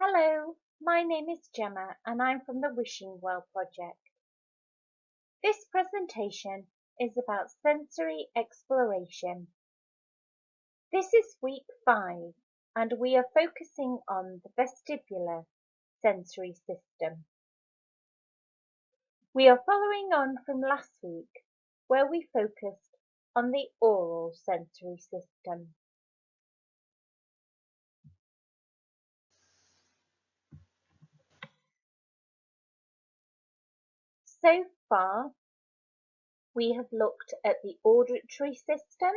Hello, my name is Gemma and I'm from the Wishing Well project. This presentation is about sensory exploration. This is week 5 and we are focusing on the vestibular sensory system. We are following on from last week where we focused on the oral sensory system. So far, we have looked at the auditory system,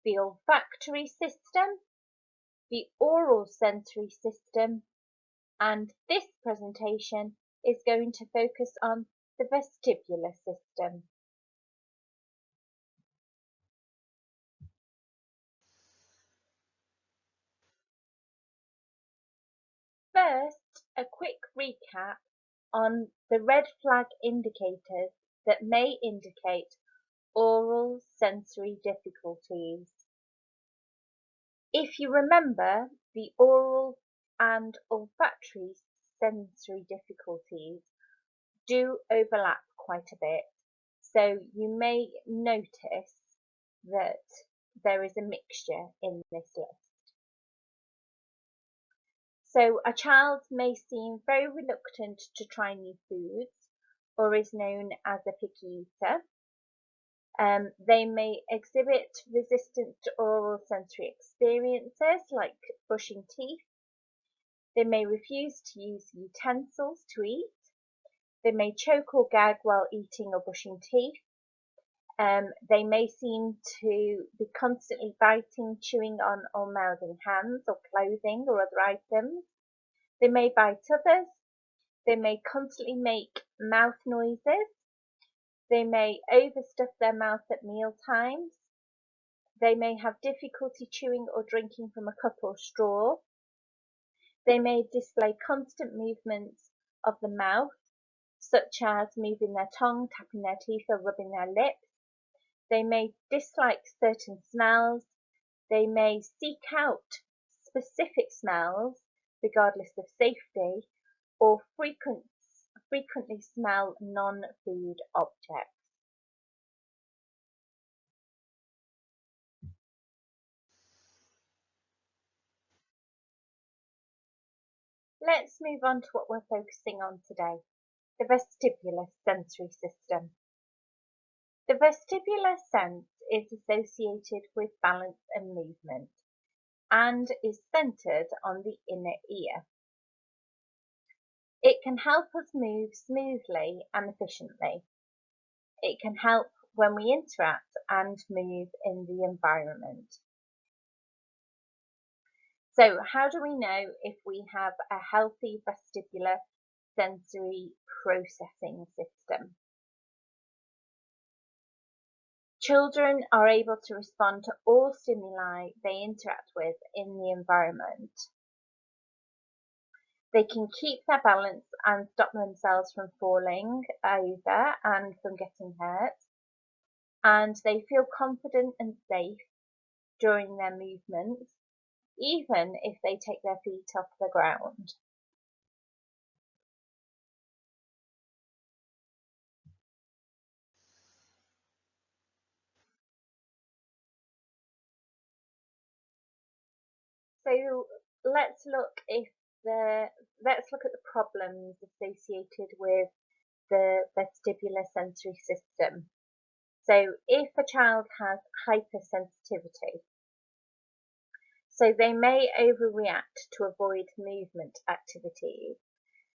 the olfactory system, the oral sensory system, and this presentation is going to focus on the vestibular system. First, a quick recap on the red flag indicators that may indicate oral sensory difficulties. If you remember, the oral and olfactory sensory difficulties do overlap quite a bit, so you may notice that there is a mixture in this list. So a child may seem very reluctant to try new foods or is known as a picky eater. They may exhibit resistance to oral sensory experiences like brushing teeth. They may refuse to use utensils to eat. They may choke or gag while eating or brushing teeth. They may seem to be constantly biting, chewing on or mouthing hands or clothing or other items. They may bite others. They may constantly make mouth noises. They may overstuff their mouth at meal times. They may have difficulty chewing or drinking from a cup or straw. They may display constant movements of the mouth, such as moving their tongue, tapping their teeth or rubbing their lips. They may dislike certain smells. They may seek out specific smells, regardless of safety, or frequently smell non-food objects. Let's move on to what we're focusing on today, the vestibular sensory system. The vestibular sense is associated with balance and movement and is centered on the inner ear. It can help us move smoothly and efficiently. It can help when we interact and move in the environment. So how do we know if we have a healthy vestibular sensory processing system? Children are able to respond to all stimuli they interact with in the environment. They can keep their balance and stop themselves from falling over and from getting hurt. And they feel confident and safe during their movements, even if they take their feet off the ground. So let's look at the problems associated with the vestibular sensory system. So if a child has hypersensitivity, so they may overreact to avoid movement activities.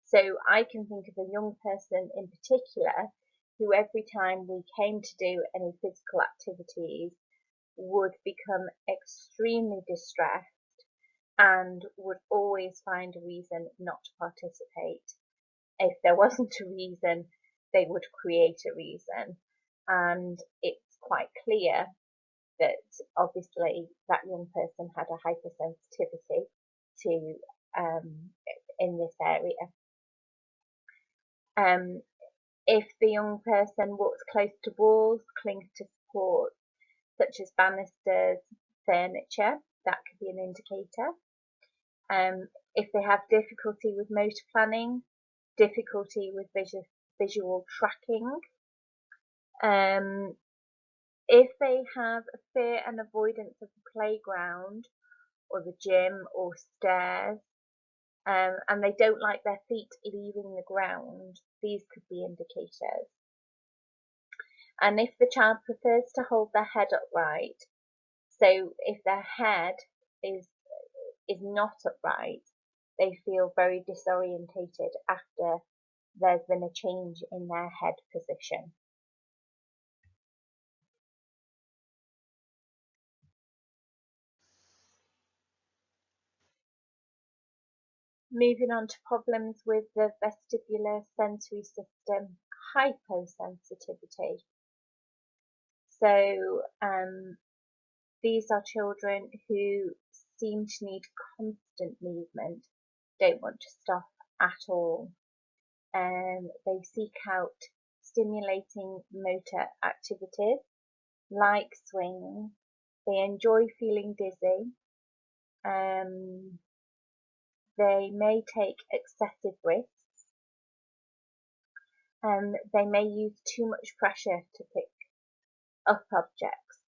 So I can think of a young person in particular who every time we came to do any physical activities would become extremely distressed and would always find a reason not to participate. If there wasn't a reason, they would create a reason. And it's quite clear that obviously that young person had a hypersensitivity to in this area. If the young person walks close to walls, clings to support, such as banisters, furniture, that could be an indicator. If they have difficulty with motor planning, difficulty with visual tracking, if they have a fear and avoidance of the playground or the gym or stairs, and they don't like their feet leaving the ground, these could be indicators. And if the child prefers to hold their head upright, so if their head is not upright, they feel very disorientated after there's been a change in their head position. Moving on to problems with the vestibular sensory system, hyposensitivity. So these are children who seem to need constant movement, don't want to stop at all. They seek out stimulating motor activities like swings. They enjoy feeling dizzy. They may take excessive risks. They may use too much pressure to pick up objects.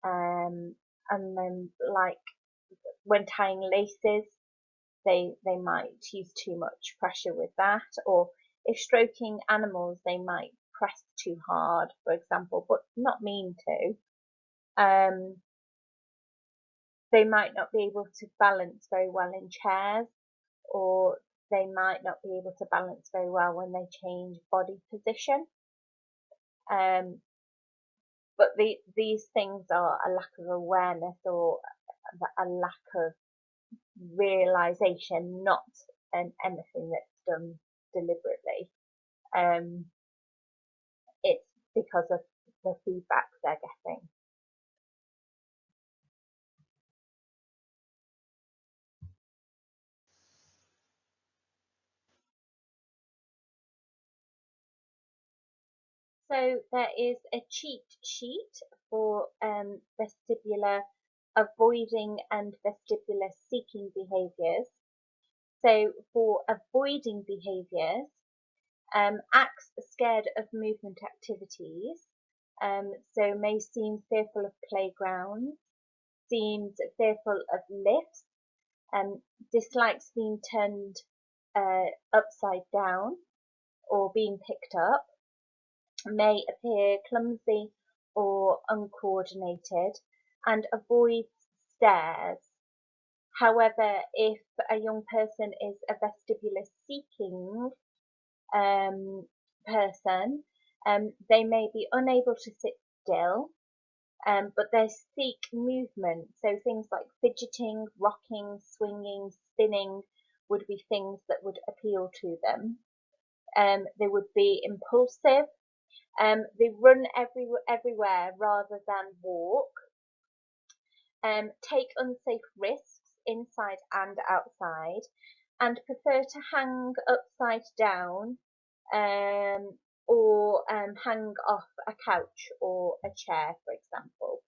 And then, like when tying laces, they might use too much pressure with that. Or if stroking animals, they might press too hard, for example, but not mean to. They might not be able to balance very well in chairs, or they might not be able to balance very well when they change body position. But these things are a lack of awareness or a lack of realization, not anything that's done deliberately. It's because of the feedback they're getting. So there is a cheat sheet for vestibular avoiding and vestibular seeking behaviours. So for avoiding behaviours, acts scared of movement activities, so may seem fearful of playgrounds, seems fearful of lifts, dislikes being turned upside down or being picked up, may appear clumsy or uncoordinated, and avoids stairs. However, if a young person is a vestibular seeking person, they may be unable to sit still, but they seek movement. So things like fidgeting, rocking, swinging, spinning would be things that would appeal to them. They would be impulsive. They run everywhere rather than walk. Take unsafe risks inside and outside, and prefer to hang upside down or hang off a couch or a chair, for example.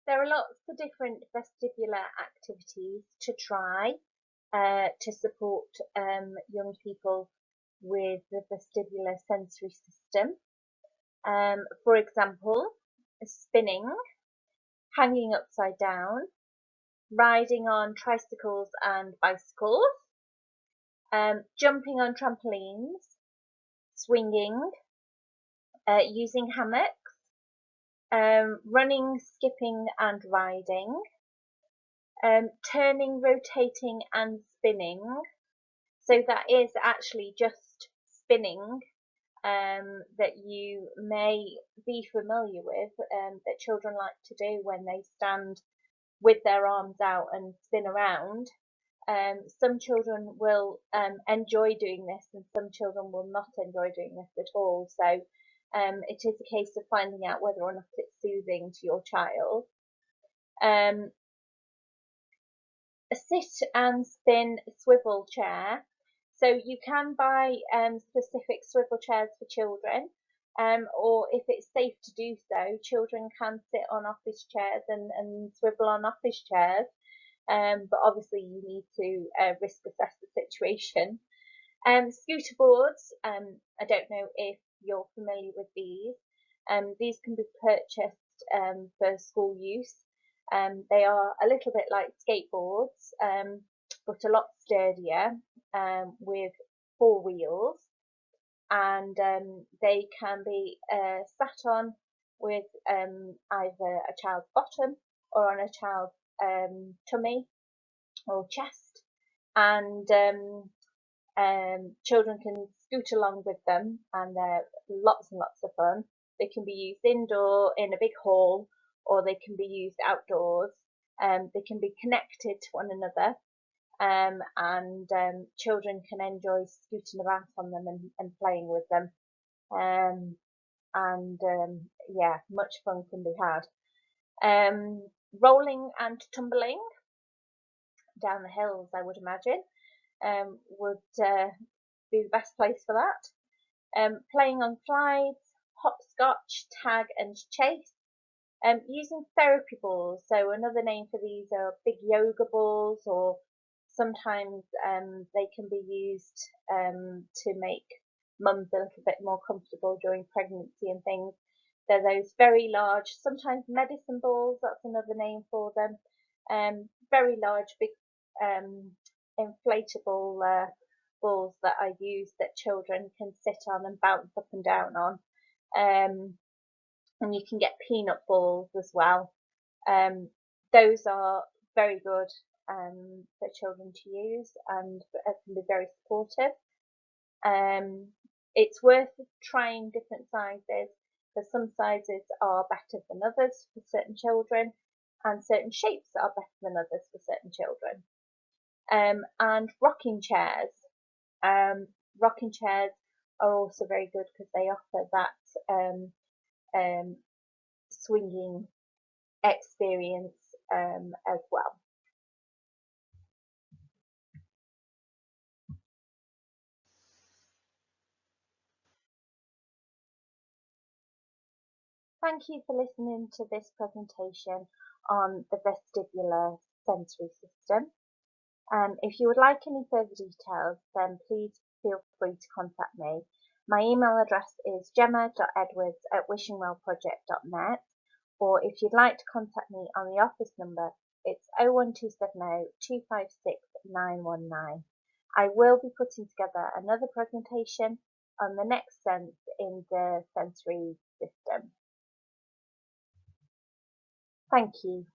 There are lots of different vestibular activities to try to support young people with the vestibular sensory system. For example, spinning, hanging upside down, riding on tricycles and bicycles, jumping on trampolines, swinging, using hammocks, running, skipping and riding, turning, rotating and spinning. So that is actually just spinning that you may be familiar with, that children like to do when they stand with their arms out and spin around. Some children will enjoy doing this and some children will not enjoy doing this at all. So it is a case of finding out whether or not it's soothing to your child. A sit and spin swivel chair. So you can buy specific swivel chairs for children. or if it's safe to do so, children can sit on office chairs and swivel on office chairs, but obviously you need to risk assess the situation. Scooter boards, I don't know if you're familiar with these. These can be purchased for school use. They are a little bit like skateboards, but a lot sturdier, with 4 wheels, and they can be sat on with either a child's bottom or on a child's tummy or chest, and children can scoot along with them, and they're lots and lots of fun. They can be used indoor in a big hall, or they can be used outdoors. They can be connected to one another, and children can enjoy scooting about on them and playing with them. Um, and yeah, much fun can be had. Rolling and tumbling down the hills, I would imagine, would be the best place for that. Playing on slides, hopscotch, tag and chase. Using therapy balls, so another name for these are big yoga balls, or sometimes they can be used to make mums a little bit more comfortable during pregnancy and things. They're those very large, sometimes medicine balls, that's another name for them. Very large, big inflatable balls that are used that children can sit on and bounce up and down on. And you can get peanut balls as well. Those are very good for children to use, and can be very supportive. It's worth trying different sizes, because some sizes are better than others for certain children, and certain shapes are better than others for certain children. And rocking chairs. Rocking chairs are also very good because they offer that swinging experience as well. Thank you for listening to this presentation on the vestibular sensory system. If you would like any further details, then please feel free to contact me. My email address is gemma.edwards@wishingwellproject.net, or if you'd like to contact me on the office number, it's 01270 256 919. I will be putting together another presentation on the next sense in the sensory system. Thank you.